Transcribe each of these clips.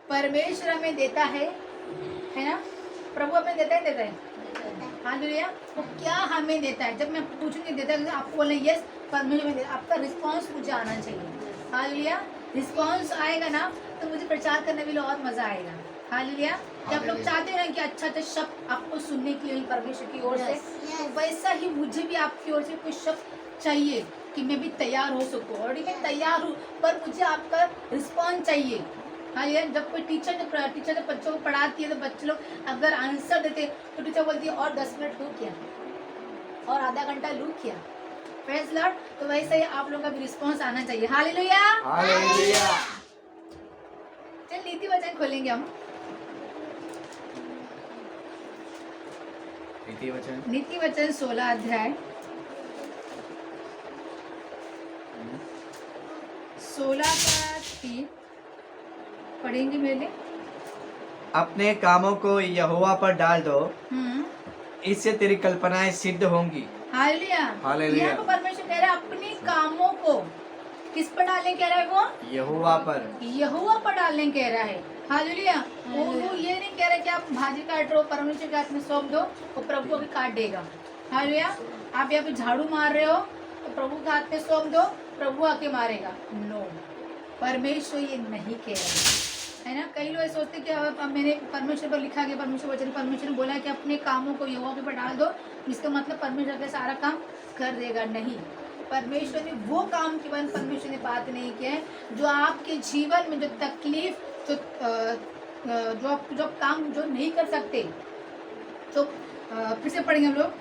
परमेश्वर हमें देता है ना, प्रभु हमें देता है हालेलुया। वो क्या हमें देता है? जब मैं पूछूंगी देता है, आपको बोलना यस परमेश्वर में देता है, आपका रिस्पांस मुझे आना चाहिए। हालेलुया। रिस्पांस आएगा ना तो मुझे प्रचार करने में और मजा आएगा। हालेलुया। जब लोग चाहते हैं कि अच्छा अच्छा शब्द आपको सुनने के लिए परमेश्वर की ओर से, तो वैसा ही मुझे भी आपकी ओर से कुछ शब्द चाहिए कि मैं भी तैयार हो सकूं। और मैं तैयार हूँ, पर मुझे आपका रिस्पॉन्स चाहिए। हाँ ये जब कोई टीचर जब बच्चों को पढ़ाती है तो बच्चे लोग अगर आंसर देते तो टीचर बोलती है और 10 मिनट लू किया और आधा घंटा लू किया। Praise Lord. तो वैसे ही आप लोगों का भी रिस्पॉन्स आना चाहिए। Hallelujah hallelujah. चल नीति वचन खोलेंगे हम। नीति वचन 16 अध्याय 16 का 3 पढ़ेंगे मेरे। अपने कामों को यहोवा पर डाल दो, इससे तेरी कल्पनाएं सिद्ध होंगी। हालेलुया। यहाँ पर परमेश्वर कह रहा है अपने कामों को किस पर डालने कह रहा है? वो यहोवा पर डालने कह रहा है। हालेलुया। वो ये नहीं कह रहा कि आप भाजी काट रहे हो, परमेश्वर के हाथ में सौंप दो, वो प्रभु को भी काट देगा। हालेलुया। आप यहाँ पे झाड़ू मार रहे हो तो प्रभु के हाथ में सौंप दो, प्रभु आके मारेगा। नो, परमेश्वर ये नहीं कह रहा है ना। कई लोग सोचते कि अब मैंने परमेश्वर पर लिखा गया, परमेश्वर ने बोला कि अपने कामों को यहोवा के ऊपर डाल दो, इसका मतलब परमेश्वर का सारा काम कर देगा। नहीं, परमेश्वर ने वो काम के बारे में परमेश्वर ने बात नहीं किया है जो आपके जीवन में जो तकलीफ जो काम जो नहीं कर सकते। तो फिर से पढ़ेंगे हम लोग।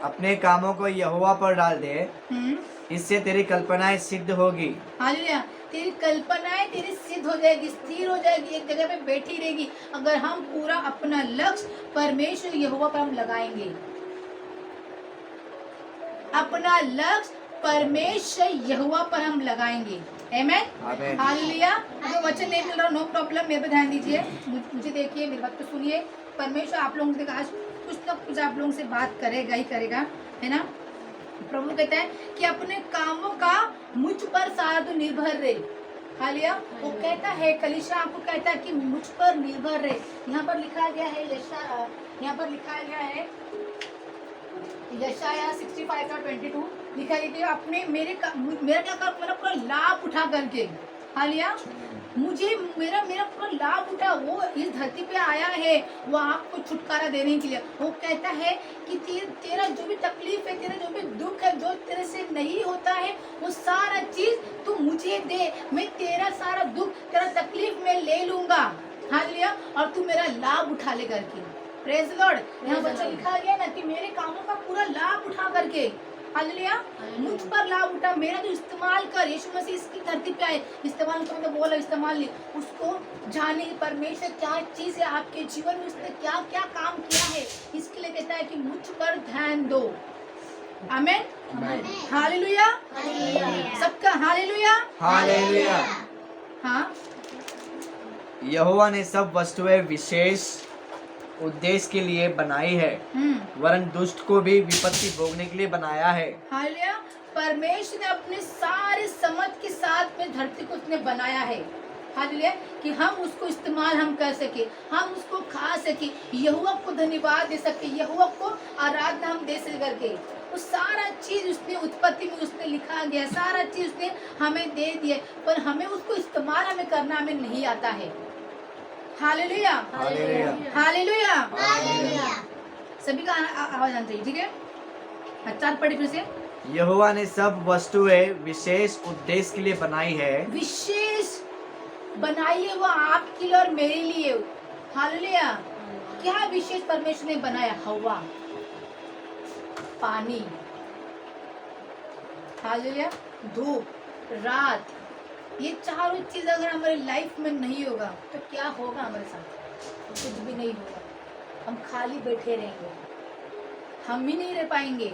अपने कामों को यहोवा पर डाल दे, इससे तेरी कल्पनाएं सिद्ध होगी। हालेलुया। तेरी कल्पनाएं तेरी सिद्ध हो जाएगी, स्थिर हो जाएगी, एक जगह पे बैठी रहेगी अगर हम पूरा अपना लक्ष्य परमेश्वर यहोवा पर हम लगाएंगे। अपना लक्ष्य परमेश्वर यहोवा पर हम लगाएंगे। आमीन हालेलुया। जो वचन नहीं मिल रहा नो प्रॉब्लम, मेरे पे ध्यान दीजिए, मुझे देखिए, मेरी बात को सुनिए। परमेश्वर आप लोगों से आज कुछ ना कुछ आप लोगों से बात करेगा ही करेगा, है ना। प्रभु कहता है कि अपने कामों का मुझ पर सारा तो निर्भर रहे। हालेलुया। वो कहता है, कलीसिया आपको कहता है कि मुझ पर निर्भर रहे। यहाँ पर लिखा गया है यहाँ पर लिखा गया है यशाया 65:22 लिखा है कि अपने मेरा क्या कर, मेरा पूरा लाभ उठा करके। हालेलुया। मुझे मेरा पूरा लाभ उठा, वो इस धरती पे आया है वो आपको छुटकारा देने के लिए। वो कहता है कि तेरा जो भी तकलीफ है, तेरा जो भी दुख है, जो तेरे से नहीं होता है, वो सारा चीज तू मुझे दे, मैं तेरा सारा दुख तेरा तकलीफ में ले लूंगा। हालेलुया। और तू मेरा लाभ उठा ले करके। Praise Lord. यहाँ बच्चा लिखा गया ना कि मेरे कामों का पूरा लाभ उठा करके। हालेलुया। मुझ पर लाभ उठा, मेरा जो इस्तेमाल कर। यीशु मसीह इसकी धरती पे आए, इस्तेमाल तो मतलब बोला इस्तेमाल नहीं, उसको जाने परमेश्वर क्या चीज है आपके जीवन में, उसने क्या क्या काम किया है, इसके लिए कहता है कि मुझ पर ध्यान दो। आमीन हालेलुया। सबका हालेलुया हालेलुया। हाँ, यहोवा ने सब वस्तुएं विशेष उद्देश्य के लिए बनाई है, वरन दुष्ट को भी विपत्ति भोगने के लिए बनाया है। हालेलुया। परमेश्वर ने अपने सारे समझ के साथ में धरती को उसने बनाया है। हालेलुया। कि हम उसको इस्तेमाल हम कर सके, हम उसको खा सके, यहोवा को धन्यवाद दे सके, यहोवा को आराधना हम दे सके करके। वो सारा चीज उसने उत्पत्ति में उसने लिखा गया, सारा चीज उसने हमें दे दिया, पर हमें उसको इस्तेमाल हमें करना हमें नहीं आता है। Hallelujah hallelujah hallelujah. सभी का आवाज आना चाहिए, ठीक है। अच्छा पढ़े फिर से। यहोवा ने सब वस्तुएं विशेष उद्देश्य के लिए बनाई है। विशेष बनाई है वो आपके लिए और मेरे लिए। हालेलुया। क्या विशेष परमेश्वर ने बनाया? हवा, पानी, हालेलुया, धूप, रात। ये चारों चीज अगर हमारी लाइफ में नहीं होगा तो क्या होगा हमारे साथ? कुछ भी नहीं होगा, हम खाली बैठे रहेंगे, हम ही नहीं रह पाएंगे।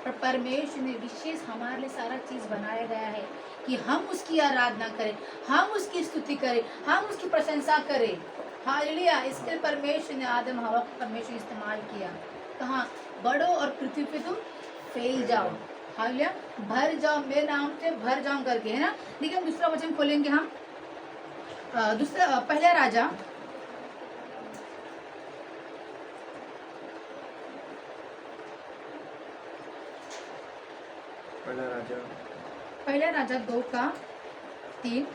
पर परमेश्वर ने विशेष हमारे लिए सारा चीज बनाया गया है कि हम उसकी आराधना करें, हम उसकी स्तुति करें, हम उसकी प्रशंसा करें। हालेलुया। इसके लिए परमेश्वर ने आदम हवा को परमेश्वर इस्तेमाल किया। कहाँ? बढ़ो और पृथ्वी पे तुम फैल जाओ। हालेलुया। भर जाओ, मेरे नाम से भर जाओ करके, है ना। देखिए हम दूसरा वचन खोलेंगे हम। दूसरा पहला राजा पहला राजा 2:3।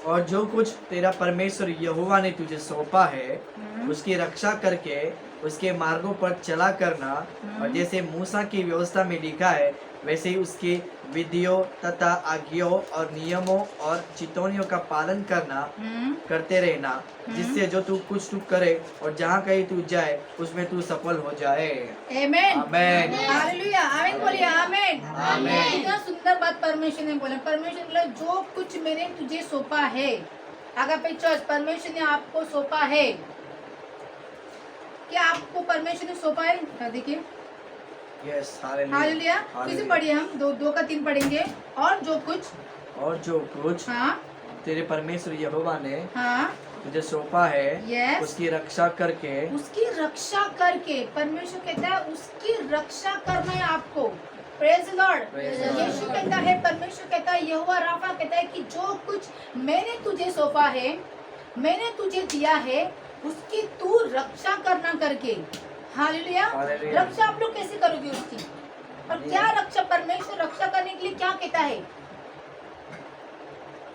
और जो कुछ तेरा परमेश्वर यहोवा ने तुझे सौंपा है उसकी रक्षा करके उसके मार्गों पर चला करना, और जैसे मूसा की व्यवस्था में लिखा है वैसे ही उसकी विधियों तथा आज्ञाओं और नियमों और चितौनियों का पालन करना करते रहना, जिससे जो तू कुछ तू करे और जहाँ कहीं तू जाए उसमें तू सफल हो जाए। आमेन आमेन हालेलुया आमेन बोलिए आमेन आमेन। कितना सुंदर बात परमेश्वर ने बोला। परमेश्वर ने बोला जो कुछ मैंने तुझे सौंपा है, अगर पे चर्च परमेश्वर ने आपको सौंपा है, क्या आपको परमेश्वर ने सौंपा है? देखिए यस हालेलुया। किसे पढ़िए हम 2:3 पढ़ेंगे। और जो कुछ हाँ तेरे परमेश्वर यहोवा ने हाँ तुझे सौंपा है यस उसकी रक्षा करके परमेश्वर कहता है उसकी रक्षा करना है आपको। Praise lord. Praise the Lord। यीशु कहता है, परमेश्वर कहता है, यहोवा राफा कहता है कि जो कुछ मैंने तुझे सौंपा है, मैंने तुझे दिया है, उसकी तू रक्षा करना करके। हालेलुया। हालेलुया। रक्षा आप लोग कैसे करोगे उसकी? और क्या रक्षा परमेश्वर रक्षा करने के लिए क्या कहता है?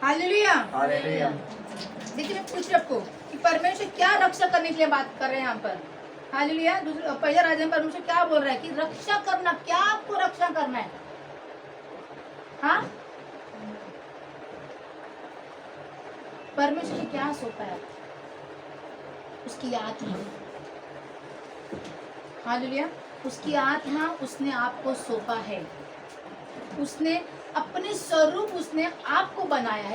हालेलुया। हालेलुया। देखिए मैं पूछ रही हूं आपको कि परमेश्वर क्या रक्षा करने के लिए बात कर रहे हैं यहाँ पर। हालेलुया। दूसरा पहला राजा में परमेश्वर क्या बोल रहा है कि रक्षा करना, क्या आपको रक्षा करना है? हाँ परमेश्वर ने क्या सौंपा है? उसकी आत्मा। हालेलुया। उसकी आत्मा उसने आपको सौंपा है। उसने अपने स्वरूप उसने आपको बनाया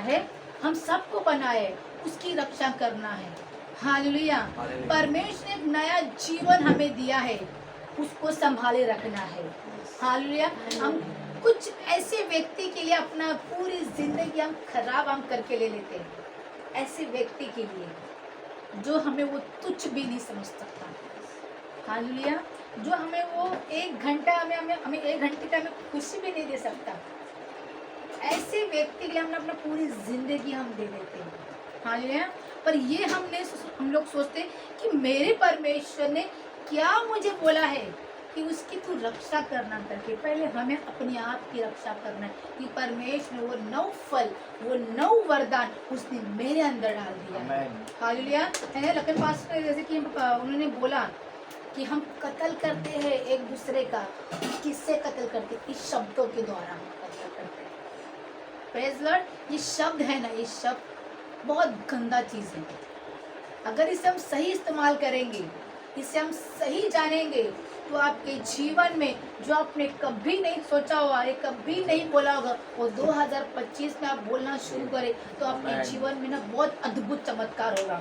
है, हम सबको बनाया है। उसकी रक्षा करना है। हालेलुया। परमेश्वर ने एक नया जीवन हमें दिया है, उसको संभाले रखना है। हालेलुया। हम कुछ ऐसे व्यक्ति के लिए अपना पूरी जिंदगी हम खराब करके ले लेते हैं, ऐसे व्यक्ति के लिए जो हमें वो तुच्छ भी नहीं समझ सकता। हालेलुया। जो हमें वो एक घंटा हमें 1 घंटे का हमें खुशी भी नहीं दे सकता, ऐसे व्यक्ति के लिए हमने अपना पूरी जिंदगी हम दे देते हैं। हालेलुया। पर ये हम लोग सोचते हैं कि मेरे परमेश्वर ने क्या मुझे बोला है कि उसकी तू रक्षा करना करके। पहले हमें अपने आप की रक्षा करना है कि परमेश्वर ने वो 9 फल, वो 9 वरदान उसने मेरे अंदर डाल दिया है। हालेलुया। है लखन पास्टर जैसे कि उन्होंने बोला कि हम कत्ल करते हैं एक दूसरे का। किससे कत्ल करते हैं? इस शब्दों के द्वारा हम कत्ल करते हैं। Praise Lord. ये शब्द है ना, ये शब्द बहुत गंदा चीज है। अगर इसे हम सही इस्तेमाल करेंगे, इसे हम सही जानेंगे, तो आपके जीवन में जो आपने कभी नहीं सोचा होगा, ये कभी नहीं बोला होगा, वो 2025 में आप बोलना शुरू करें तो आपके जीवन में ना बहुत अद्भुत चमत्कार होगा।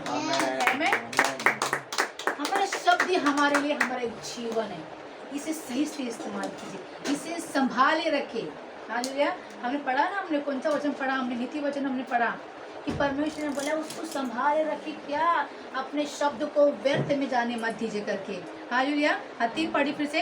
हमारा शब्द ही हमारे लिए हमारा एक जीवन है। इसे सही से इस्तेमाल कीजिए, इसे संभाले रखें। हालेलुया। हमने पढ़ा ना, हमने कौन सा वचन पढ़ा? हमने नीति वचन हमने पढ़ा कि परमेश्वर ने बोला उसको संभाले रखिए, क्या अपने शब्द को व्यर्थ में जाने मत दीजिए करके। हालेलुया। 3 पढ़ी फिर से।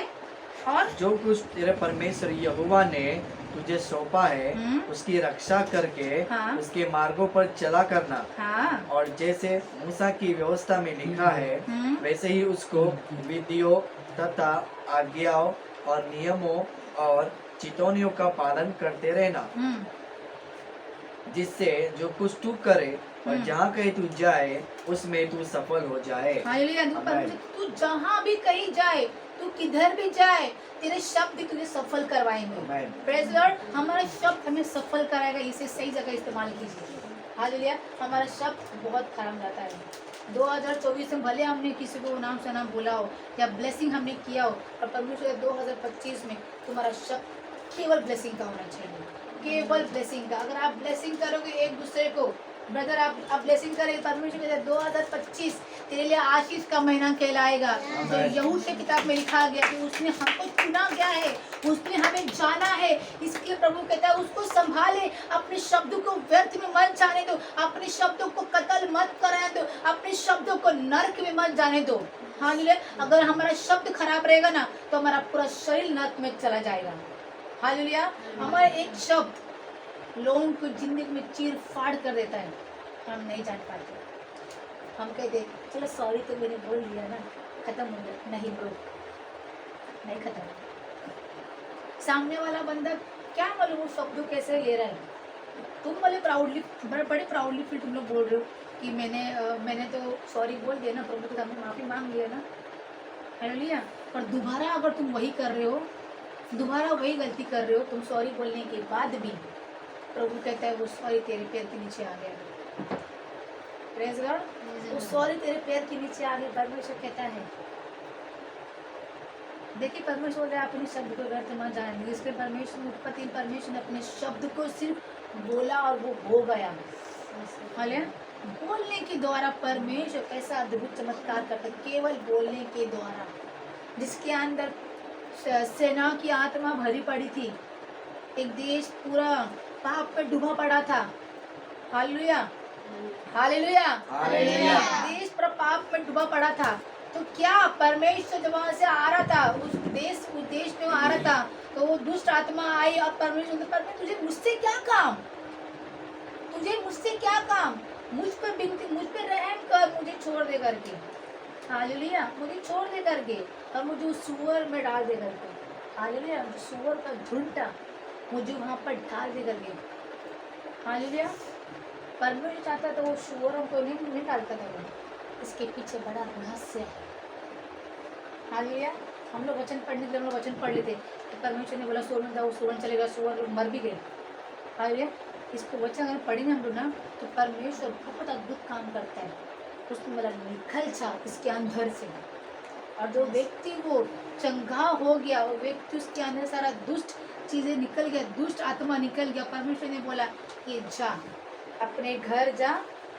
और जो कुछ तेरे परमेश्वर यहोवा ने तुझे सौंपा है उसकी रक्षा करके हाँ। उसके मार्गों पर चला करना, हाँ और जैसे मूसा की व्यवस्था में लिखा है वैसे ही उसको विधियों तथा आज्ञाओं और नियमों और चितौनियों का पालन करते रहना, जिससे जो कुछ तू करे और जहाँ कहीं तू जाए उसमें तू सफल हो जाए। हालेलुया। तू जहाँ भी कहीं जाए, तू किधर भी जाए, तेरे शब्द तुझे सफल करवाएंगे। Praise Lord. हमारा शब्द हमें सफल कराएगा, इसे सही जगह इस्तेमाल कीजिए। हालेलुया। हमारा शब्द बहुत खराब जाता है। 2024 में भले हमने किसी को नाम से नाम बोला हो या ब्लेसिंग हमने किया हो, और परमेश्वर 2025 में तुम्हारा शब्द केवल ब्लेसिंग का होना चाहिए, केवल ब्लेसिंग का। अगर आप ब्लेसिंग करोगे एक दूसरे को, ब्रदर आप ब्लेसिंग करें, परमेश्वर कहता है 2025 तेरे लिए आशीष का महीना कहलाएगा। तो यहूद के किताब में लिखा गया कि उसने हमको चुना गया है, उसने हमें जाना है, इसलिए प्रभु कहता है उसको संभाले, अपने शब्दों को व्यर्थ में मत जाने दो, अपने शब्दों को कत्ल मत कराने दो, अपने शब्दों को नरक में मत जाने दो। हालेलुया। अगर हमारा शब्द खराब रहेगा ना तो हमारा पूरा शरीर नरक में चला जाएगा। हालेलुया। हमारा एक शब्द लोगों को जिंदगी में चीर फाड़ कर देता है, हम नहीं जान पाते। हम कहते चलो सॉरी तो मैंने बोल दिया ना, खत्म हो गया। नहीं ब्रो, नहीं खत्म। सामने वाला बंदा क्या मालूम वो शब्दों कैसे ले रहा है। तुम बोले प्राउडली, बड़े प्राउडली फील तुम लोग बोल रहे हो कि मैंने तो सॉरी बोल दिया ना, प्रभु के सामने माफ़ी मांग लिया ना। हालेलुया। पर दोबारा अगर तुम वही कर रहे हो, दोबारा वही गलती कर रहे हो, तुम सॉरी बोलने के बाद भी प्रभु कहता है वो सॉरी तेरे पैर के नीचे आ गया। Praise God. वो सॉरी तेरे पैर के नीचे आ गया। परमेश्वर कहता है, देखिए परमेश्वर ने अपने शब्द को व्यर्थ मत जाने। इसके परमेश्वर ने अपने शब्द को सिर्फ बोला और वो हो गया। हालेलुया। बोलने के द्वारा परमेश्वर कैसा अद्भुत चमत्कार करता है, केवल बोलने के द्वारा। जिसके अंदर सेना की आत्मा भरी पड़ी थी, एक देश पूरा पाप पे डूबा पड़ा था। Hallelujah, hallelujah, hallelujah. देश पूरा पाप में डूबा पड़ा था। तो क्या परमेश्वर जब वहां से आ रहा था, उस देश में आ रहा था, तो वो दुष्ट आत्मा आई और परमेश्वर तुझे मुझसे क्या काम, तुझे मुझसे क्या काम, मुझ पे रहम कर, मुझे छोड़ दे करके। हालेलुया। मुझे छोड़ दे करके और मुझे उस सुअर में डाल दे करके। हालेलुया। सुअर का झुंडा मुझे वहां पर डाल दे करके। हालेलुया। परमेश्वर चाहता तो वो सुअरों को नहीं डालता था वो। इसके पीछे बड़ा रहस्य है। हालेलुया। हम लोग वचन पढ़ने के लिए हम लोग वचन पढ़ लेते तो परमेश्वर ने बोला सुअर में जाओ, सुअर चलेगा, सुअर मर भी गए। हालेलुया। इसको वचन अगर पढ़ेंगे हम लोग ना तो परमेश्वर बहुत अद्भुत काम करता है। उसमें बोला निकल जा इसके अंदर से, और जो व्यक्ति वो चंगा हो गया, वो व्यक्ति उसके अंदर सारा दुष्ट चीजें निकल गया, दुष्ट आत्मा निकल गया। परमेश्वर ने बोला कि जा अपने घर जा,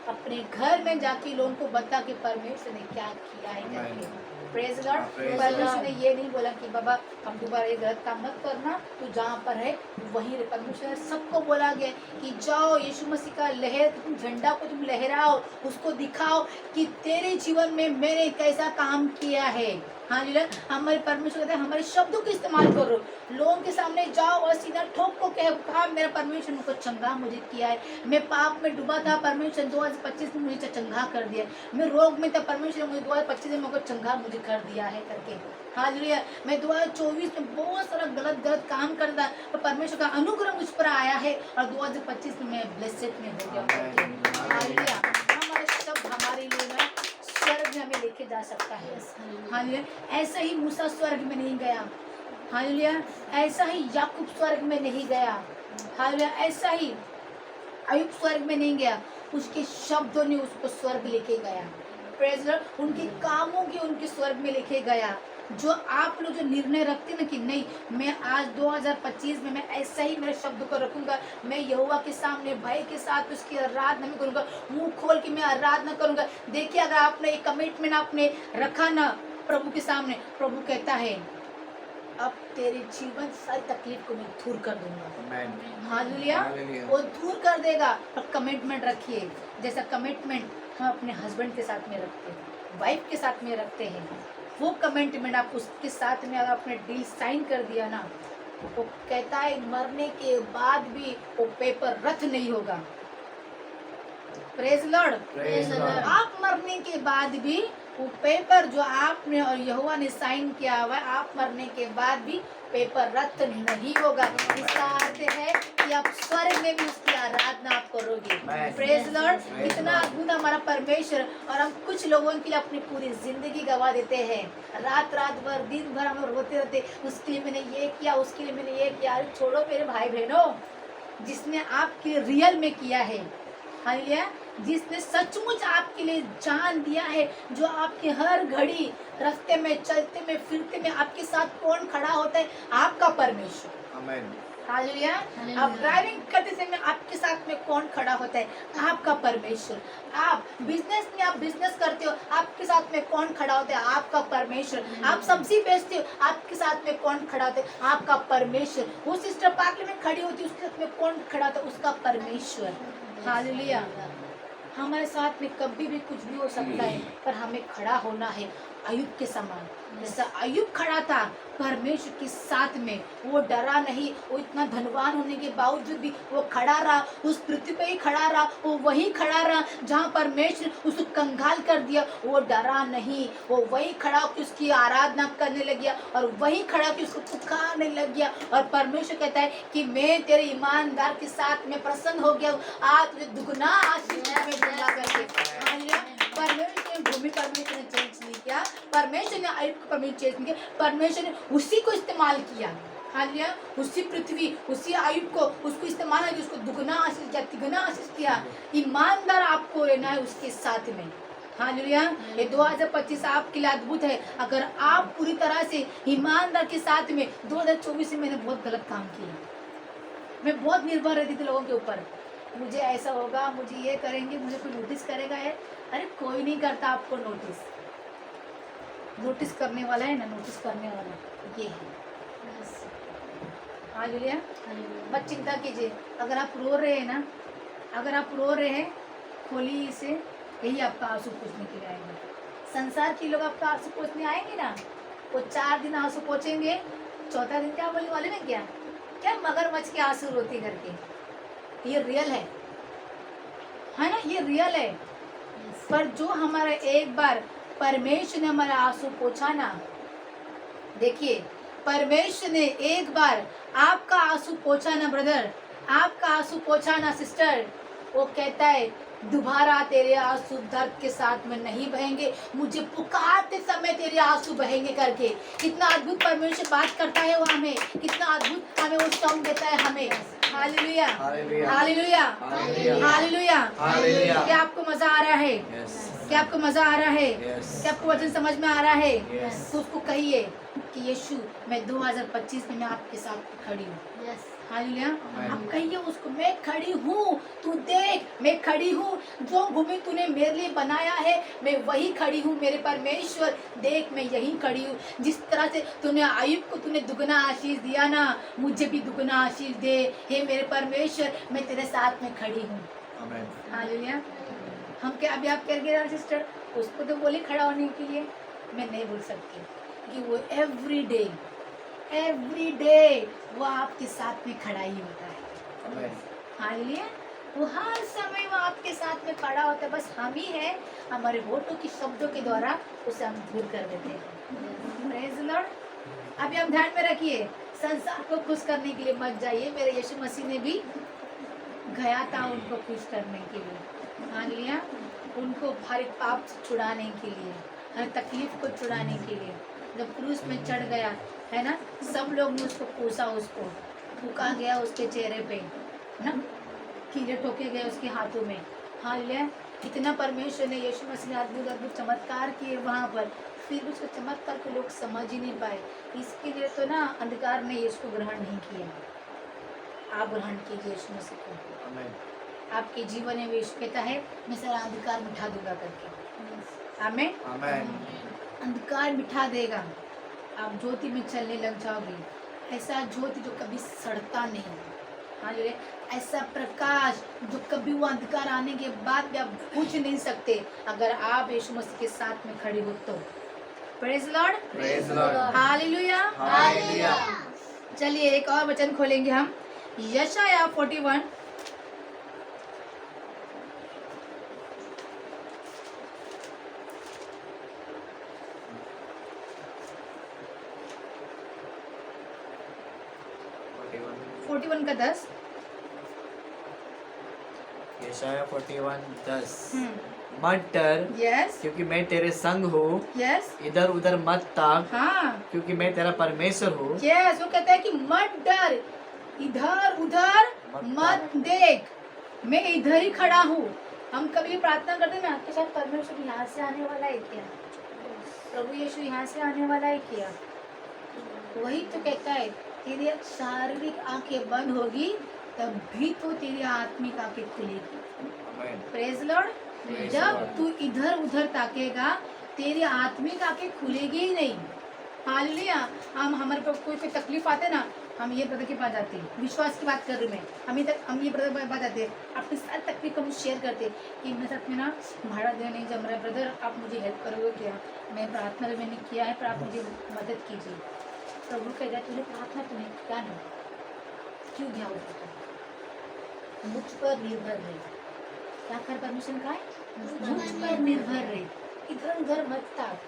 अपने घर में जाके लोगों को बता कि परमेश्वर ने क्या किया है करके। Praise Lord. परमेश्वर ने ये नहीं बोला कि बाबा हम दोबारा ये गलत काम मत करना, तू जहाँ पर है वहीं रहे। परमेश्वर ने सबको बोला गया कि जाओ यीशु मसीह का झंडा को तुम लहराओ, उसको दिखाओ कि तेरे जीवन में मैंने कैसा काम किया है। हालेलुया। हमारे परमेश्वर कहते हैं हमारे शब्दों का इस्तेमाल करो, लोगों के सामने जाओ और सीधा ठोक को कहा मेरा परमेश्वर मुझको चंगा मुझे किया है। मैं पाप में डूबा था, परमेश्वर 2025 में मुझे चंगा कर दिया। मैं रोग में था, परमेश्वर ने मुझे 2025 में मुझको चंगा मुझे कर दिया है करके। हालेलुया। मैं 2024 में बहुत सारा गलत काम करता, तो परमेश्वर का अनुग्रह मुझ पर आया है और 2025 में मैं ब्लेसेड में हो गया। हालेलुया। हमारे शब्द हमारे लिए ना स्वर्ग में हमें लेके जा सकता है। हालेलुया। ऐसा ही मूसा स्वर्ग में नहीं गया। हालेलुया। ऐसा ही याकूब स्वर्ग में नहीं गया। हालेलुया। ऐसा ही अय्यूब स्वर्ग में नहीं गया, उसके शब्दों ने उसको स्वर्ग लेके गया। Praise Lord. उनके कामों के उनके स्वर्ग में लेके गया। जो आप लोग जो निर्णय रखते ना कि नहीं मैं आज 2025 में मैं ऐसा ही मेरे शब्द को रखूंगा, मैं यहोवा के सामने भय के साथ उसकी आराधना में करूंगा, मुंह खोल के मैं आराधना करूंगा। देखिए अगर आपने एक कमिटमेंट आपने रखा ना प्रभु के सामने, प्रभु कहता है अब तेरे जीवन सारी तकलीफ को मैं दूर कर दूंगा। हालेलुया। वो दूर कर देगा। पर कमिटमेंट रखिए, जैसा कमिटमेंट हम अपने हस्बैंड के साथ में रखते हैं, वाइफ के साथ में रखते हैं, वो कमिटमेंट आप उसके साथ में अगर आपने डील साइन कर दिया ना, वो कहता है मरने के बाद भी वो पेपर रद्द नहीं होगा। Praise Lord. आप मरने के बाद भी वो पेपर जो आपने और यहोवा ने साइन किया हुआ है, आप मरने के बाद भी पेपर रद्द नहीं होगा। इसका अर्थ है कि आप स्वर्ग में भी उसकी आराधना आप करोगे। Praise Lord. इतना अद्भुत हमारा परमेश्वर। और हम कुछ लोगों के लिए अपनी पूरी जिंदगी गवा देते हैं, रात भर दिन भर हम रोते रहते, उसके लिए मैंने ये किया, उसके लिए मैंने ये किया। छोड़ो मेरे भाई बहनों, जिसने आपके रियल में किया है, हालेलुया, जिसने सचमुच आपके लिए जान दिया है, जो आपके हर घड़ी रास्ते में चलते में फिरते में आपके साथ कौन खड़ा होता है? आपका परमेश्वर। आमीन। हालेलुया। आप ड्राइविंग करते समय आपके साथ में कौन खड़ा होता है? आपका परमेश्वर। आप बिजनेस में आप बिजनेस करते हो, आपके साथ में कौन खड़ा होता है? आपका परमेश्वर। आप सब्जी बेचते हो, आपके साथ में कौन खड़ा होता है? आपका परमेश्वर। वो सिस्टर पार्क में खड़ी होती है, उसके साथ में कौन खड़ा होता है? उसका परमेश्वर। हालेलुया। हमारे साथ में कभी भी कुछ भी हो सकता है, पर हमें खड़ा होना है। अय्यूब के समान। जैसा अय्यूब खड़ा था परमेश्वर के साथ में, वो डरा नहीं, वो इतना धनवान होने के बावजूद भी वो खड़ा रहा, उस पृथ्वी पे ही खड़ा रहा, वो वही खड़ा रहा जहाँ परमेश्वर उसको कंगाल कर दिया, वो डरा नहीं, वो वही खड़ा होकर उसकी आराधना करने लग गया और वही खड़ा होकर उसको पुकारने लग गया। और परमेश्वर कहता है कि मैं तेरे ईमानदार के साथ में प्रसन्न हो गया हूँ, आज तुझे दुगना आशीष में दूंगा करके। हालेलुया। परमेश्वर ने भूमि, परमेश्वर ने चेंज नहीं किया, परमेश्वर ने अय्यूब को परमेश्वर चेंज नहीं किया, परमेश्वर ने उसी को इस्तेमाल किया। हालेलुया। उसी पृथ्वी, उसी अय्यूब को उसको इस्तेमाल किया, उसको दुगना आशीष दिया, तिगुना आशीष दिया। ईमानदार आपको रहना है उसके साथ में। हालेलुया। ये 2025 आपके लिए अद्भुत है अगर आप पूरी तरह से ईमानदार के साथ में। 2024 में मैंने बहुत गलत काम किया, मैं बहुत निर्भर रहती थी लोगों के ऊपर, मुझे ऐसा होगा, मुझे ये करेंगे, मुझे कोई नोटिस करेगा है। अरे कोई नहीं करता आपको नोटिस, नोटिस करने वाला है ना, नोटिस करने वाला ये है। हालेलुया। मत चिंता कीजिए, अगर आप रो रहे हैं ना, अगर आप रो रहे हैं, खोलिए इसे, यही आपका आंसू पोंछने के लिए आएगा। संसार के लोग आपका आंसू पोंछने आएंगे ना, वो 4 दिन आंसू पोंछेंगे, चौथा दिन क्या बोलने वाले में, क्या मगरमच्छ के आंसू रोते करके। ये रियल है ना, ये रियल है। पर जो हमारा एक बार परमेश्वर ने हमारा आंसू पोंछा ना, देखिए परमेश्वर ने एक बार आपका आंसू पोंछा ना ब्रदर, आपका आंसू पोंछा ना सिस्टर, वो कहता है दोबारा तेरे आंसू दर्द के साथ में नहीं बहेंगे, मुझे पुकारते समय तेरे आंसू बहेंगे करके। कितना अद्भुत परमेश्वर बात करता है वो हमें, कितना अद्भुत हमें वो सॉन्ग देता है हमें। Hallelujah, hallelujah, hallelujah, hallelujah. क्या आपको मजा आ रहा है? क्या आपको मजा आ रहा है? क्या आपको वचन समझ में आ रहा है? तो उसको कहिए कि यीशु मैं 2025 में मैं आपके साथ खड़ी हूँ। हालेलुया। आप कहिए उसको, मैं खड़ी हूँ, तू देख मैं खड़ी हूँ, जो भूमि तूने मेरे लिए बनाया है मैं वही खड़ी हूँ। मेरे परमेश्वर देख मैं यही खड़ी हूँ। जिस तरह से तूने अय्यूब को तूने दुगना आशीष दिया ना, मुझे भी दुगना आशीष दे। हे मेरे परमेश्वर मैं तेरे साथ में खड़ी हूँ। हालेलुया। हम क्या अभी आप कह गए सिस्टर, उसको तो बोले खड़ा होने के लिए, मैं नहीं बोल सकती कि वो एवरी डे वो आपके साथ में खड़ा ही होता है। हालेलुया। वो हर समय वो आपके साथ में खड़ा होता है, बस हम ही है हमारे होठों की शब्दों के द्वारा उसे हम दूर कर देते हैं। Praise the Lord. अभी हम ध्यान में रखिए, संसार को खुश करने के लिए मत जाइए। मेरे यीशु मसीह ने भी गया था उनको खुश करने के लिए। हालेलुया। उनको हर एक पाप से छुड़ाने के लिए, हर तकलीफ को छुड़ाने के लिए जब क्रूस में चढ़ गया है ना, सब लोग ने उसको कोसा, उसको थूका गया उसके चेहरे पे ना, कीड़े ठोके गए उसके हाथों में। हालेलुया। इतना परमेश्वर ने, यीशु मसीह ने अद्भुत अद्भुत चमत्कार किए वहाँ पर, फिर भी उसके चमत्कार को लोग समझ ही नहीं पाए। इसके लिए तो ना अंधकार ने यीशु को ग्रहण नहीं किया। आप ग्रहण कीजिए यीशु मसीह को। आपके जीवन में यीशु कहता है मैं सारा अंधकार मिटा दूंगा करके। आमीन। अंधकार मिटा देगा, आप ज्योति में चलने लग जाओगे। ऐसा ज्योति जो कभी सड़ता नहीं। हालेलुया। ऐसा प्रकाश जो कभी वो अंधकार आने के बाद भी आप पूछ नहीं सकते, अगर आप यीशु मसीह के साथ में खड़े हो तो। Praise Lord, praise Lord, hallelujah, hallelujah. चलिए एक और वचन खोलेंगे हम, यशायाह 41 का 10। यशायाह 41:10। मत डर, यस, क्योंकि मैं तेरे संग हूँ। यस, इधर उधर मत ताक, हाँ, क्योंकि मैं तेरा परमेश्वर हूँ। यस। वो कहता है कि मत डर, इधर उधर मत देख, मैं इधर ही खड़ा हूँ। हम कभी प्रार्थना करते हैं ना, आपके साथ परमेश्वर यहाँ से आने वाला है क्या, प्रभु यीशु यहाँ से आने वाला है क्या? वही तो कहता है, तेरी शारीरिक आंखें बंद होगी तब भी तो तेरी आत्मिक आंखें खुलेगी। Praise Lord. जब तू इधर उधर ताकेगा तेरी आत्मिक आंखें खुलेगी ही नहीं। हालेलुया। हम हमारे पे कोई तकलीफ आते ना, हम ये ब्रदर के पास जाते हैं, विश्वास की बात कर रही हूँ मैं, हम ये ब्रदर के पास जाते हैं, अपनी सारी तकलीफ हम शेयर करते हैं कि मेरे साथ में ना भाड़ा देना नहीं जम रहा है, ब्रदर आप मुझे हेल्प करोगे क्या? मैं प्रार्थना तो मैंने किया है पर आप मुझे मदद कीजिए। प्रभु कहेगा तुझे प्रार्थना तुम्हें क्या नहीं, क्यों गया हो? मुझ पर निर्भर रहे। क्या कर परमिशन का है? मुझ पर निर्भर रहे, इधर उधर मत ताक,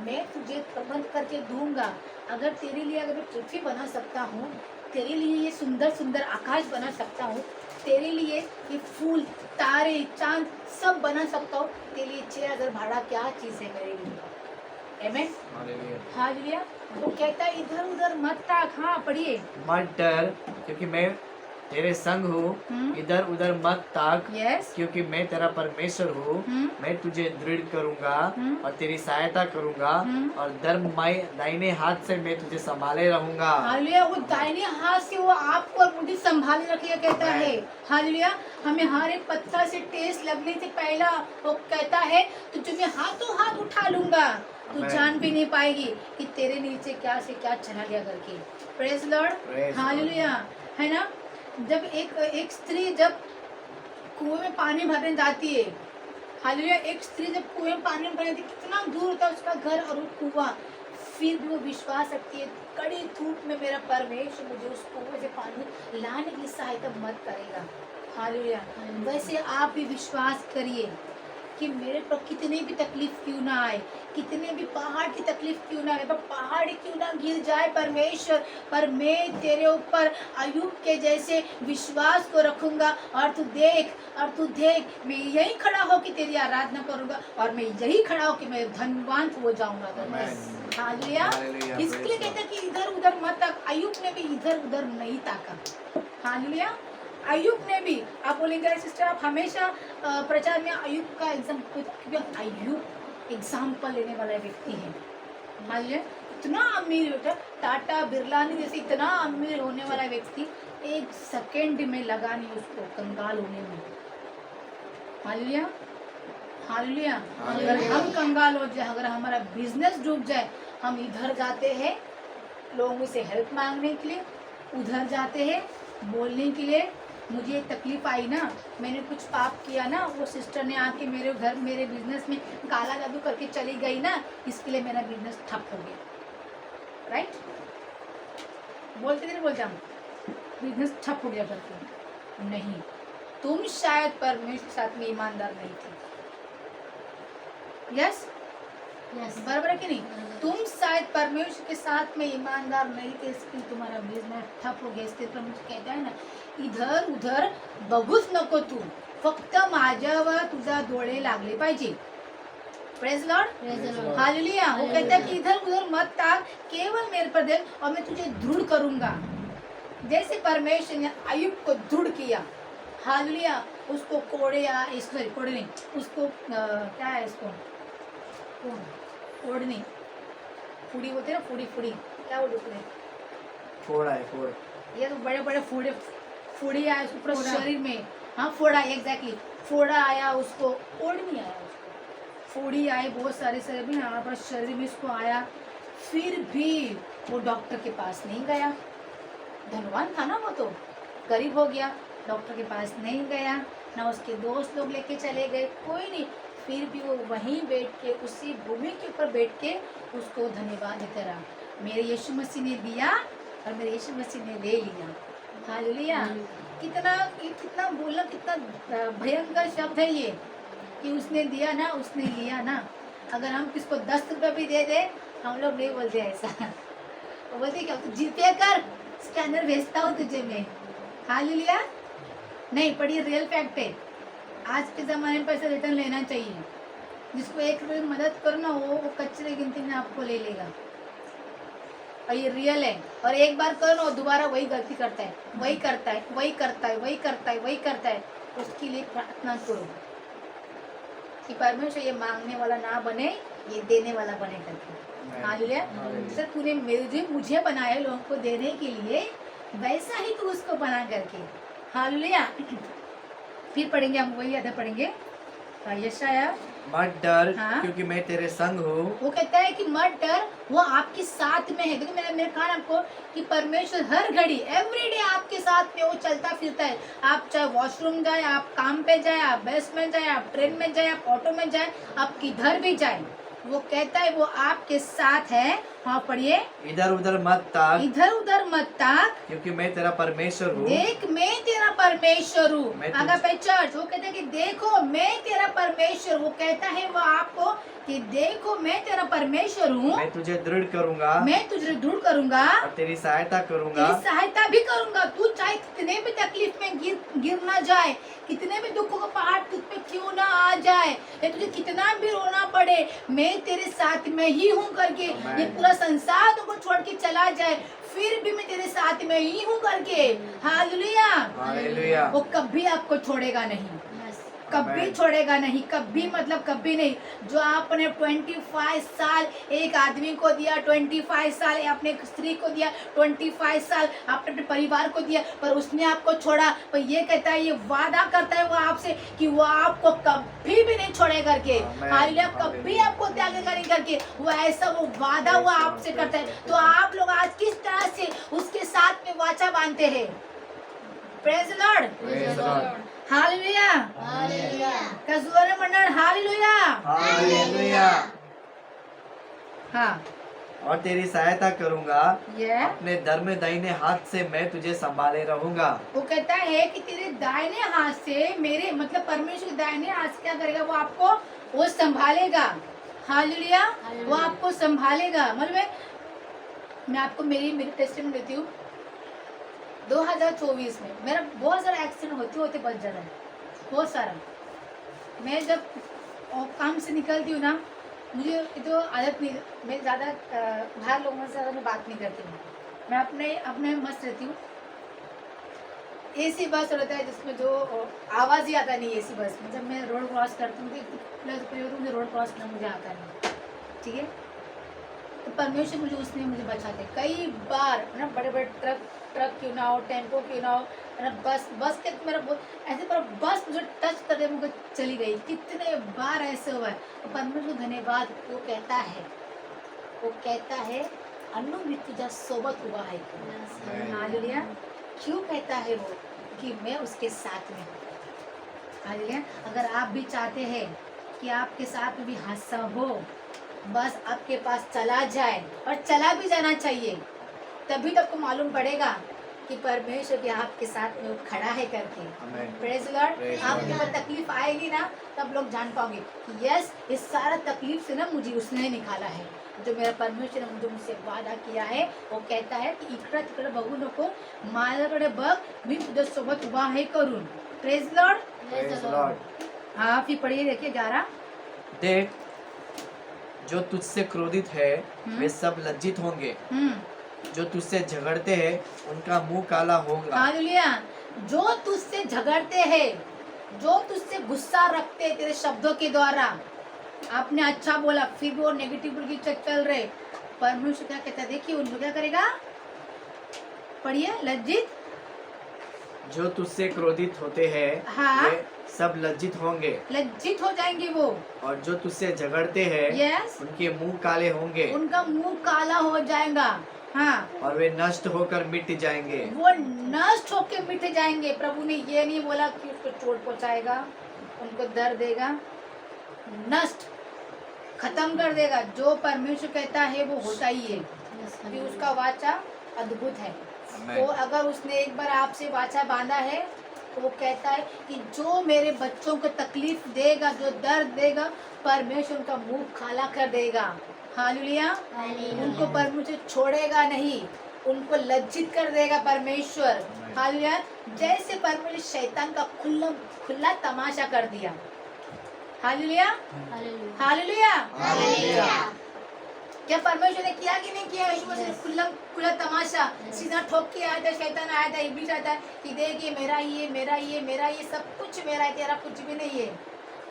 मैं तुझे प्रबंध करके दूंगा। अगर तेरे लिए अगर मैं पृथ्वी बना सकता हूँ, तेरे लिए ये सुंदर सुंदर आकाश बना सकता हूँ, तेरे लिए ये फूल तारे चांद सब बना सकता हूँ, तेरे लिए 6,000 भाड़ा क्या चीज़ है मेरे लिए। आमेन, हालेलुया। वो कहता है इधर उधर मत ताक। हाँ पढ़िए। मत डर क्योंकि मैं तेरे संग हूँ, इधर उधर मत ताक यस। क्योंकि मैं तेरा परमेश्वर हूँ। मैं तुझे दृढ़ करूंगा और तेरी सहायता करूंगा और धर्ममय दाहिने हाथ से मैं तुझे संभाले रहूंगा। हालेलुया। वो दाहिने हाथ से वो आपको और मुझे संभाले रखिए कहता है। हालेलुया। हमें हर एक पत्थर से टेस्ट लगने से पहला वो कहता है तो तुम्हें हाथों हाथ उठा लूंगा, तू जान भी नहीं पाएगी कि तेरे नीचे क्या से क्या चला गया करके। Praise Lord, hallelujah. है ना, जब एक स्त्री जब कुएं में पानी भरने जाती है, हालेलुया, एक स्त्री जब कुएं में पानी भरने जाती है, कितना दूर होता है उसका घर और वो कुआं, फिर भी वो विश्वास रखती है कड़ी धूप में मेरा परमेश्वर मुझे उस कुएं से पानी लाने की सहायता मत करेगा। हालेलुया। वैसे आप भी विश्वास करिए कि मेरे पर कितने भी तकलीफ क्यों ना आए, कितने भी पहाड़ की तकलीफ क्यों ना आए, पर पहाड़ क्यों ना गिर जाए परमेश्वर, पर मैं तेरे ऊपर अयूब के जैसे विश्वास को रखूंगा। और तू देख मैं यही खड़ा हो कि तेरी आराधना करूंगा और मैं यही खड़ा हो कि मैं धनवान हो जाऊंगा। हालेलुया। इसके लिए कहते हैं कि इधर उधर मत ताक। अयूब ने भी इधर उधर नहीं ताका। हालेलुया। अयूब ने भी, आप बोलेंगे सिस्टर आप हमेशा प्रचार में अयूब का एग्जाम्पल, क्योंकि अयूब एग्जाम्पल लेने वाला व्यक्ति है। हालेलुया। इतना अमीर बेटा, टाटा बिरला ने जैसे इतना अमीर होने वाला व्यक्ति एक सेकेंड में लगा नहीं उसको कंगाल होने में। Hallelujah, hallelujah. अगर हम कंगाल हो जाए, अगर हमारा बिजनेस डूब जाए, हम इधर जाते हैं लोगों से हेल्प मांगने के लिए, उधर जाते हैं बोलने के लिए, मुझे तकलीफ आई ना, मैंने कुछ पाप किया ना, वो सिस्टर ने आके मेरे घर मेरे बिजनेस में काला जादू करके चली गई ना, इसके लिए मेरा बिजनेस ठप हो गया। राइट, बोलते नहीं बोलते हम बिजनेस ठप हो गया करके? नहीं, तुम शायद परमेश्वर के साथ में ईमानदार नहीं थे। यस, बराबर है कि नहीं? तुम शायद परमेश्वर के साथ में ईमानदार नहीं थे, इसलिए तुम्हारा बिजनेस ठप हो गया। इसलिए तो मुझे कहता है ना, इधर उधर बघूच नको तू, फक्त माझ्यावर तुझा डोळे लागले पाहिजे। Praise Lord, hallelujah. वो कहता है कि इधर उधर मत ताक, केवल मेरे पर देख और मैं तुझे दृढ़ करूंगा। जैसे परमेश्वर ने अय्यूब को दृढ़ किया, हालेलुया, उसको कोड़े नहीं, उसको क्या है, इसको फोड़नी, फूड़ी होते ना, फूड़ी क्या बोलते हैं, फोड़ा है, फोड़, ये तो बड़े बड़े फूड़ी आया उसको पूरा शरीर में। हाँ, फोड़ा, एग्जैक्टली, फोड़ा आया उसको, फोड़ नहीं आया उसको, फूड़ी आई बहुत सारे शरीर में, यहाँ पर शरीर में उसको आया, फिर भी वो डॉक्टर के पास नहीं गया। धनवान था ना वो, तो गरीब हो गया, डॉक्टर के पास नहीं गया, ना उसके दोस्त लोग लेके चले गए, कोई नहीं, फिर भी वो वहीं बैठ के उसी भूमि के ऊपर बैठ के उसको धन्यवाद देता रहा, मेरे यीशु मसीह ने दिया और मेरे यीशु मसीह ने ले लिया। हालेलुया। कितना बोलना, कितना भयंकर शब्द है ये कि उसने दिया ना, उसने लिया ना। अगर हम किसको 10 रुपये भी दे दे, हम लोग नहीं बोलते ऐसा, वो बोलते क्या, तू जीपे कर, स्कैनर भेजता हूँ तुझे मैं। हालेलुया। नहीं, पढ़िए, रियल फैक्ट है, आज के ज़माने में पैसा रिटर्न लेना चाहिए। जिसको 1 रुपये में मदद करो ना, वो कचरे गिनती में आपको ले लेगा, और ये रियल है। और एक बार करो ना, दोबारा वही गलती करता है, वही करता है। उसके लिए प्रार्थना करो कि परमेश्वर ये मांगने वाला ना बने, ये देने वाला बने करके। हालेलुया। जैसे तूने मुझे बनाया लोगों को देने के लिए, वैसा ही तू उसको बना करके। हालेलुया। फिर पढ़ेंगे हम, वही आधा पढ़ेंगे, यशाया मत डर हाँ। क्योंकि मैं तेरे संग हूँ। वो कहता है कि मत डर, वो आपके साथ में है। देखो मैंने कहा ना आपको कि परमेश्वर हर घड़ी एवरीडे आपके साथ में वो चलता फिरता है। आप चाहे वॉशरूम जाए, आप काम पे जाए, आप बस में जाए, आप ट्रेन में जाए, आप ऑटो में जाए, आप किधर भी जाए, वो कहता है वो आपके साथ है। हाँ पढ़िए, इधर उधर मत ताक इधर उधर मत ताक, क्योंकि मैं तेरा परमेश्वर हूँ। देख मैं तेरा परमेश्वर हूँ। मैं अगर पे चर्च वो कहता है कि देखो मैं तेरा परमेश्वर, वो कहता है वो आपको कि देखो मैं तेरा परमेश्वर हूँ, मैं तुझे दृढ़ करूंगा मैं तुझे दूर करूंगा, और तेरी सहायता करूंगा। तेरी सहायता भी करूंगा। तू चाहे कितने भी तकलीफ में गिर ना जाए, कितने भी दुखों का पहाड़ तुझ पे क्यों ना आ जाए, या तुझे कितना भी रोना पड़े, मैं तेरे साथ में ही हूँ करके, Amen. ये पूरा संसार तुमको छोड़ के चला जाए, फिर भी मैं तेरे साथ में ही हूँ करके। हालेलुया। हालेलुया। वो कभी आपको छोड़ेगा नहीं, कभी Amen. छोड़ेगा नहीं, कभी मतलब कभी नहीं। जो आपने 25 साल एक आदमी को दिया, 25 साल अपने स्त्री को दिया, 25 साल आपने अपने परिवार को दिया, पर उसने आपको छोड़ा, पर ये कहता है, ये वादा करता है वो आपसे कि वो आपको कभी भी नहीं छोड़े करके। Amen. हालेलुया, कभी आपको त्यागेगा नहीं करके, वो ऐसा वो वादा वो आपसे करता है। तो आप लोग आज किस तरह से उसके साथ में वाचा बांधते हैं? Praise the Lord, Praise the Lord. Hallelujah. Hallelujah. कसूर मंडल हालेलुया। हालेलुया। हाँ और तेरी सहायता करूंगा, ये अपने धर्म दाहिने हाथ से मैं तुझे संभाले रहूंगा। वो कहता है कि तेरे दाहिने हाथ से, मेरे मतलब परमेश्वर के दाहिने हाथ से क्या करेगा, वो आपको वो संभालेगा। हालेलुया, वो आपको संभालेगा। मतलब मैं आपको मेरी टेस्टिमनी देती हूँ। 2024 में मेरा बहुत सारा एक्सीडेंट होते बच जा रहा है, बहुत सारा। मैं जब काम से निकलती हूँ ना, मुझे तो आदत नहीं, मैं ज़्यादा बाहर लोगों से ज़्यादा मैं बात नहीं करती हूँ, मैं अपने अपने मस्त रहती हूँ। एसी बस रहता है जिसमें जो आवाज़ ही आता नहीं, एसी बस में जब मैं रोड क्रॉस करती हूँ तो मुझे रोड क्रॉस करना मुझे आता नहीं, ठीक है। तो परमेश्वर मुझे उसने मुझे बचाते कई बार ना, बड़े बड़े ट्रक क्यों ना हो, टेम्पो क्यों ना हो, ना बस के मेरा ऐसे पर बस मुझे टच करते मुझे चली गई, कितने बार ऐसे हुआ है। तो परमेश्वर को धन्यवाद। वो कहता है अन्नू भी तुझा सोबत हुआ है। हालेलुया। क्यों कहता है वो? कि मैं उसके साथ में हूँ। हालेलुया। अगर आप भी चाहते हैं कि आपके साथ में भी हादसा हो, बस आपके पास चला जाए, और चला भी जाना चाहिए, तभी तो आपको मालूम पड़ेगा कि परमेश्वर के आपके साथ में वो खड़ा है करके। Amen. Praise lord. Praise आपके Lord. पास तकलीफ आएगी ना, तब लोग जान पाओगे कि यस, इस सारा तकलीफ से ना मुझे उसने निकाला है। जो मेरा परमेश्वर ने मुझसे वादा किया है, वो कहता है कि इकडे तिकडे बघू नको, माझ्याकडे बघ, मी तुझ्यासोबत उभा आहे करून। Praise lord. Praise the Lord. हाँ फिर पढ़िए, देखिए 11। देख, जो तुझसे क्रोधित है हम्म। वे सब लज्जित होंगे, जो तुझसे झगड़ते हैं उनका मुंह काला होगा। हालेलुया। जो तुझसे झगड़ते हैं, जो तुझसे गुस्सा रखते हैं तेरे शब्दों के द्वारा, आपने अच्छा बोला फिर भी वो नेगेटिव की चल रहे, परमेश्वर क्या कहता है? देखिए उनको क्या करेगा, पढ़िए, लज्जित। जो तुझसे क्रोधित होते हैं हाँ। वे सब लज्जित होंगे, लज्जित हो जाएंगे वो। और जो तुझसे झगड़ते हैं यस, उनके मुंह काले होंगे, उनका मुंह काला हो जाएगा। हाँ, और वे नष्ट होकर मिट जाएंगे। वो नष्ट होके मिट जाएंगे। प्रभु ने ये नहीं बोला कि उसको चोट पहुंचाएगा, उनको दर्द देगा, नष्ट खत्म कर देगा। जो परमेश्वर कहता है वो होता ही है, कि उसका वाचा अद्भुत है। Amen. तो अगर उसने एक बार आपसे वाचा बांधा है, तो वो कहता है कि जो मेरे बच्चों को तकलीफ देगा, जो दर्द देगा, परमेश्वर उनका मुंह काला कर देगा। हालेलुया। उनको परमेश्वर छोड़ेगा नहीं, उनको लज्जित कर देगा परमेश्वर। हालेलुया। जैसे परमेश्वर शैतान का खुला तमाशा कर दिया। हालेलुया। हालेलुया। हालेलुया। क्या परमेश्वर ने किया कि नहीं किया? यीशु मसीह ने खुला तमाशा सीधा ठोक के आया था, शैतान आया था, इब्लीस आया था कि देखिए मेरा ये मेरा ये मेरा ये सब कुछ मेरा है, तेरा कुछ भी नहीं है।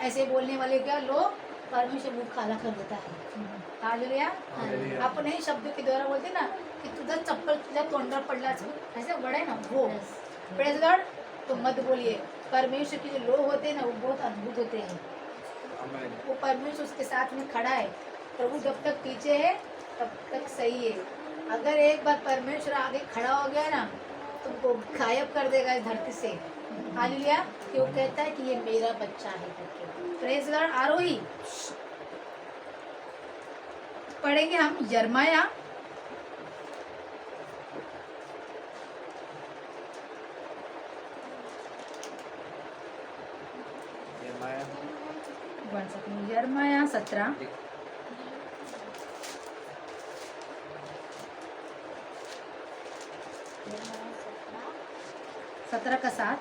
ऐसे बोलने वाले क्या लोग, परमेश्वर मुंह काला कर देता है। हालेलुया। हालेलुया। आपण हे शब्द के द्वारा बोलते ना कि तुझा चप्पल तुझ्या तोंडावर पडला, ऐसे वर्ड है ना वो। Praise God. तो मत बोलिए। परमेश्वर के जो लोग होते हैं ना, वो बहुत अद्भुत होते हैं। आमीन। वो परमेश्वर उसके साथ में खड़ा है। प्रभु जब तक पीछे है तब तक सही है। अगर एक बार परमेश्वर आगे खड़ा हो गया ना, तुमको गायब कर देगा इस धरती से। हालेलुया। कि वो कहता है कि ये मेरा बच्चा है करके। Praise God. आरोही पढ़ेंगे हम यिर्मयाह यिर्मयाह 17 17 का 7।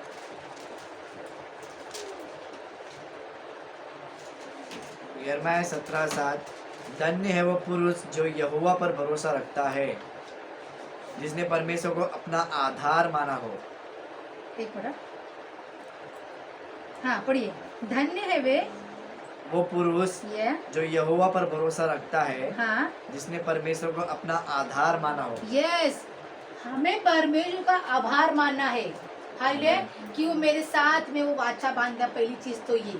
यिर्मयाह 17:7। धन्य है वो पुरुष जो यहोवा पर भरोसा रखता है, जिसने परमेश्वर को अपना आधार माना हो। एक मिनट, हाँ पढ़िए। धन्य है वे वो पुरुष ये जो यहोवा पर भरोसा रखता है, हाँ जिसने परमेश्वर को अपना आधार माना हो। यस, हमें परमेश्वर का आभार मानना है। हालेलुया। कि वो मेरे साथ में वो वाचा बांधा। पहली चीज तो ये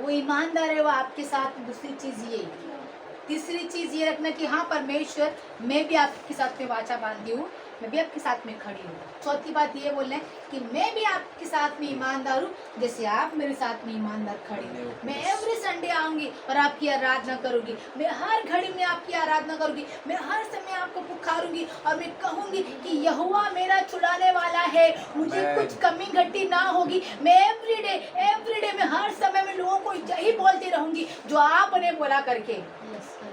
वो ईमानदार है वो आपके साथ। दूसरी चीज ये, तीसरी चीज ये रखना कि हाँ परमेश्वर मैं भी आपके साथ में वाचा बांधी हूँ, मैं भी आपके साथ में खड़ी हूँ। चौथी बात ये बोलना है कि मैं भी आपके साथ में ईमानदार हूँ, जैसे आप मेरे साथ में ईमानदार खड़े हो। मैं एवरी संडे आऊंगी और आपकी आराधना करूंगी। मैं हर घड़ी में आपकी आराधना करूंगी। मैं हर समय आपको पुकारूंगी और मैं कहूंगी कि यहोवा मेरा छुड़ाने वाला है, मुझे कुछ कमी घटी ना होगी। मैं एवरी डे में हर समय में लोगों को यही बोलती रहूंगी जो आपने बोला करके।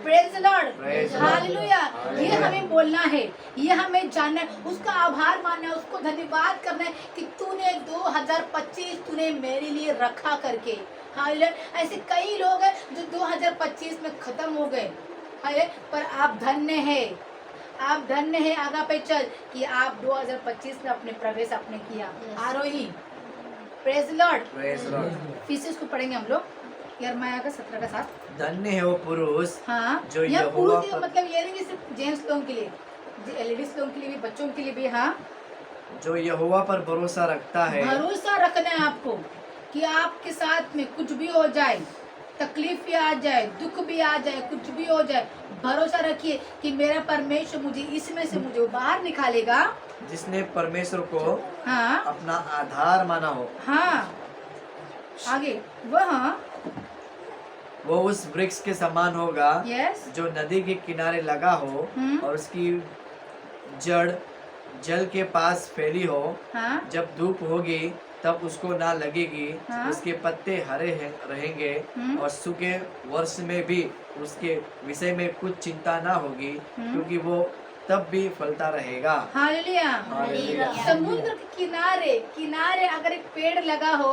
Praise the Lord. हालेलुया। ये हमें बोलना है, ये हमें जानना है, उसका आभार मानना है, उसको धन्यवाद करना है कि तूने 2025 तूने मेरे लिए रखा करके। हालेलुया। ऐसे कई लोग हैं जो 2025 में खत्म हो गए, हालेलुया, पर आप धन्य है, आप धन्य है आगा पे चल कि आप 2025 में अपने प्रवेश आपने किया। आरोही। Praise the lord. फिर से उसको पढ़ेंगे हम लोग। यिर्मयाह का 17 का 7। धन्य है वो पुरुष हाँ, जो यह यहोवा पुरुष पर मतलब ये नहीं कि सिर्फ जेंट्स लोगों के लिए, लेडीज लोगों के लिए भी, बच्चों के लिए भी। हाँ, जो यहोवा पर भरोसा रखता है। भरोसा रखना है आपको कि आपके साथ में कुछ भी हो जाए, तकलीफ भी आ जाए, दुख भी आ जाए, कुछ भी हो जाए, भरोसा रखिए कि मेरा परमेश्वर मुझे इसमें से मुझे बाहर निकालेगा। जिसने परमेश्वर को हाँ अपना आधार माना हो। हाँ, आगे वो उस वृक्ष के समान होगा यस जो नदी के किनारे लगा हो और उसकी जड़ जल के पास फैली हो। हाँ जब धूप होगी तब उसको ना लगेगी। हाँ। उसके पत्ते हरे रहेंगे और सूखे वर्ष में भी उसके विषय में कुछ चिंता ना होगी, क्योंकि वो तब भी फलता रहेगा। हालेलुया। हालेलुया। समुद्र के किनारे किनारे अगर एक पेड़ लगा हो,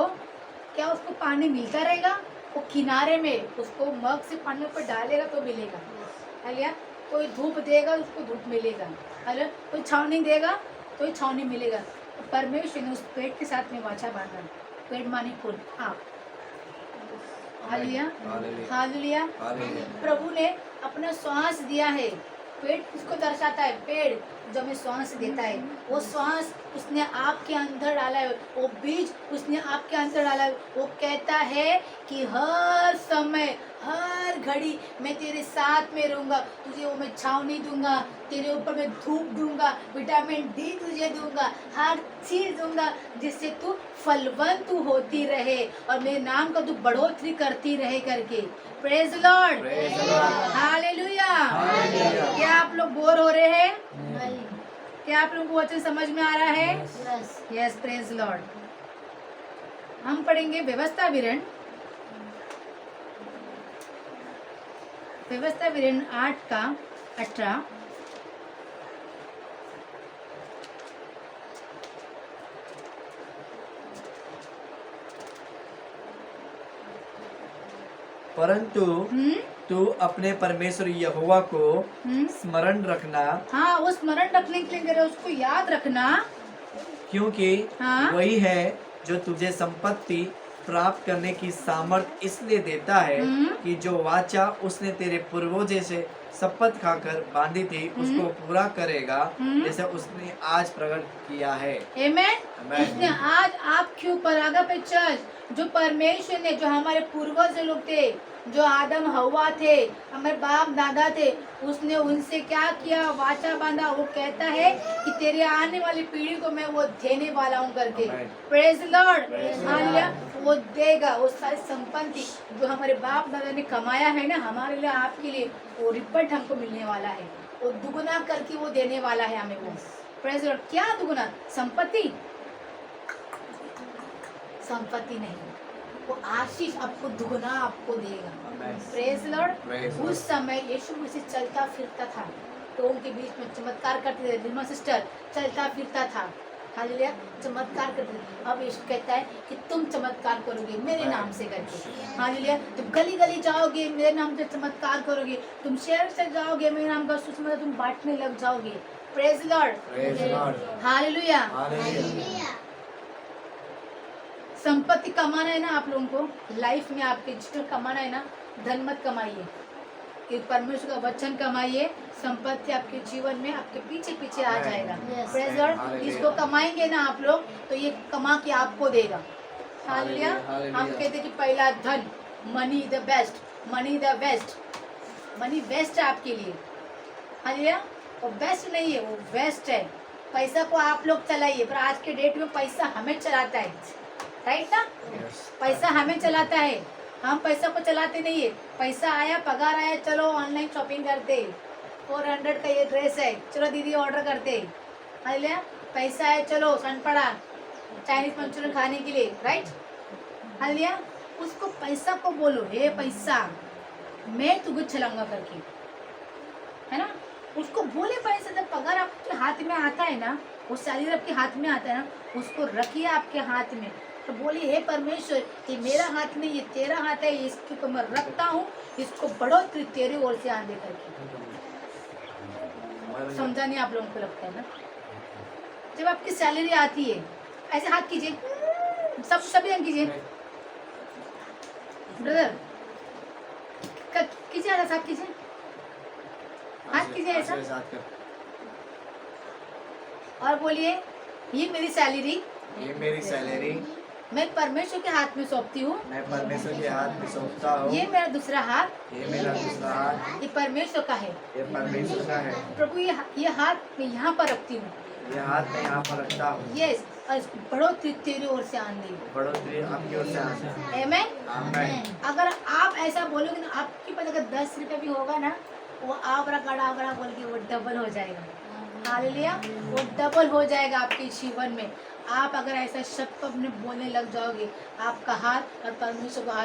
क्या उसको पानी मिलता रहेगा? वो किनारे में उसको मग से पानी ऊपर डालेगा तो मिलेगा। हालेलुया। कोई धूप देगा उसको धूप मिलेगा। हालेलुया। कोई छावनी देगा तो ही छावनी मिलेगा। परमेश्वर ने उस पेड़ के साथ में वाचा बांधा। पेड़ माने फूल, आप। हालेलुया। हालेलुया। प्रभु ने अपना श्वास दिया है। पेड़ किसको दर्शाता है? पेड़ जो हमें श्वास देता है, वो श्वास उसने आपके अंदर डाला है, वो बीज उसने आपके अंदर डाला है। वो कहता है कि हर समय हर घड़ी मैं तेरे साथ में रहूंगा, तुझे वो मैं छावनी दूंगा, तेरे ऊपर मैं धूप दूंगा, विटामिन डी तुझे दूंगा, हर चीज दूंगा जिससे तू फलवंत होती रहे और मेरे नाम का तू बढ़ोतरी करती रहे करके। Praise Lord. हालेलुया। क्या आप लोग बोर हो रहे हैं? क्या आप लोगों को वचन समझ में आ रहा है? Yes, praise Lord. हम पढ़ेंगे व्यवस्था विवरण 8 का 18। परंतु तू अपने परमेश्वर यहोवा को स्मरण रखना। हाँ, वो स्मरण रखने के लिए कह रहे, उसको याद रखना, क्योंकि हाँ? वही है जो तुझे संपत्ति प्राप्त करने की सामर्थ इसलिए देता है कि जो वाचा उसने तेरे पूर्वजों से शपथ खाकर बांधी थी उसको पूरा करेगा हम्म। जैसे उसने आज प्रकट किया है। आमेन। आमेन। इसने आज आपके ऊपर आगा पे चर्च जो परमेश्वर ने जो हमारे पूर्वज लोग थे, जो आदम हवा थे, हमारे बाप दादा थे, उसने उनसे क्या किया, वाचा बांधा। वो कहता है कि तेरे आने वाली पीढ़ी को मैं वो देने वाला हूँ करके। Amen. Praise lord. Praise hallelujah. वो देगा वो सारी संपत्ति जो हमारे बाप दादा ने कमाया है ना, हमारे लिए आपके लिए वो रिपट हमको मिलने वाला है। वो दुगना करके वो देने वाला है हमें वो। Praise Lord. क्या दुगना? संपत्ति, संपत्ति नहीं, वो आशीष आपको दुगना आपको देगा। Amen. Praise lord. Praise Lord. उस समय यीशु मसीह चलता फिरता था, तो उनके बीच में चमत्कार करते थे। निर्मल सिस्टर चलता फिरता था, हालेलुया, चमत्कार करते थे। अब यीशु कहता है कि तुम चमत्कार करोगे मेरे नाम से करके। हालेलुया। तुम गली गली जाओगे मेरे नाम से चमत्कार करोगे, तुम शहर से जाओगे मेरे नाम का सुसमाचार तुम बांटने लग जाओगे। Praise lord. Praise Lord. Hallelujah. Hallelujah. संपत्ति कमाना है ना आप लोगों को लाइफ में, आपके जितना कमाना है ना, धन मत कमाइए, कि परमेश्वर का वचन कमाइए। संपत्ति आपके जीवन में आपके पीछे पीछे आ जाएगा। Yes. Praise Lord। Hallelujah. इसको कमाएंगे ना आप लोग तो ये कमा के आपको देगा। हालेलुया। Hallelujah. हम कहते हैं कि पहला धन, money the best, money the best, money best है आपके लिए। हालेलुया। वो बेस्ट नहीं है, वो बेस्ट है। पैसा को आप लोग चलाइए, पर आज के डेट में पैसा हमें चलाता है, राइट ना? Yes. पैसा हमें चलाता है, हम पैसा को चलाते नहीं है। पैसा आया, पगार आया, चलो ऑनलाइन शॉपिंग करते, 400 का ये ड्रेस है, चलो दीदी ऑर्डर करते। हालेलुया। पैसा है, चलो सन पड़ा चाइनीज मंचूरियन खाने के लिए, राइट? हालेलुया। उसको पैसा को बोलो, हे पैसा मैं तुझे चलाऊंगा करके, है ना? उसको बोले पैसा, जब पगार आपके हाथ में आता है ना, वो सैलरी आपके हाथ में आता है ना, उसको रखिए आपके हाथ में, तो बोलिए हे परमेश्वर ये मेरा हाथ नहीं, ये तेरा हाथ है, इसकी तो मैं रखता हूँ, इसको बढ़ोतरी तेरे ओर से आने करके। समझा नहीं आप लोगों को? लगता है ना? जब आपकी सैलरी आती है, ऐसे हाथ कीजिए, सब सभी रंग कीजिए ब्रदर, कीजिए, ऐसा हाथ कीजिए, हाथ कीजिए ऐसा, और बोलिए ये मेरी सैलरी, ये मेरी सैलरी मैं परमेश्वर के हाथ में सौंपती हूँ। मैं परमेश्वर के हाथ में सौंपता हूँ। ये मेरा दूसरा हाथ, ये मेरा दूसरा हाथ ये परमेश्वर का है। ये परमेश्वर का है। प्रभु ये हाथ मैं यहाँ पर रखती हूँ। ये हाथ मैं यहाँ पर रखता हूँ। यस, और इसको बढ़ोतरी तेरी ओर से आने। बढ़ोतरी आपकी ओर से आए। आमेन। आमेन। अगर आप ऐसा बोलोगे ना, आपके पास अगर 10 रुपये भी होगा ना, वो आवरा गड़ा बोल के वो डबल हो जाएगा। हालेलुया। वो डबल हो जाएगा आपके जीवन में। आप अगर ऐसा शब्द अपने बोलने लग जाओगे, आपका हाथ और परमेश्वर का हाथ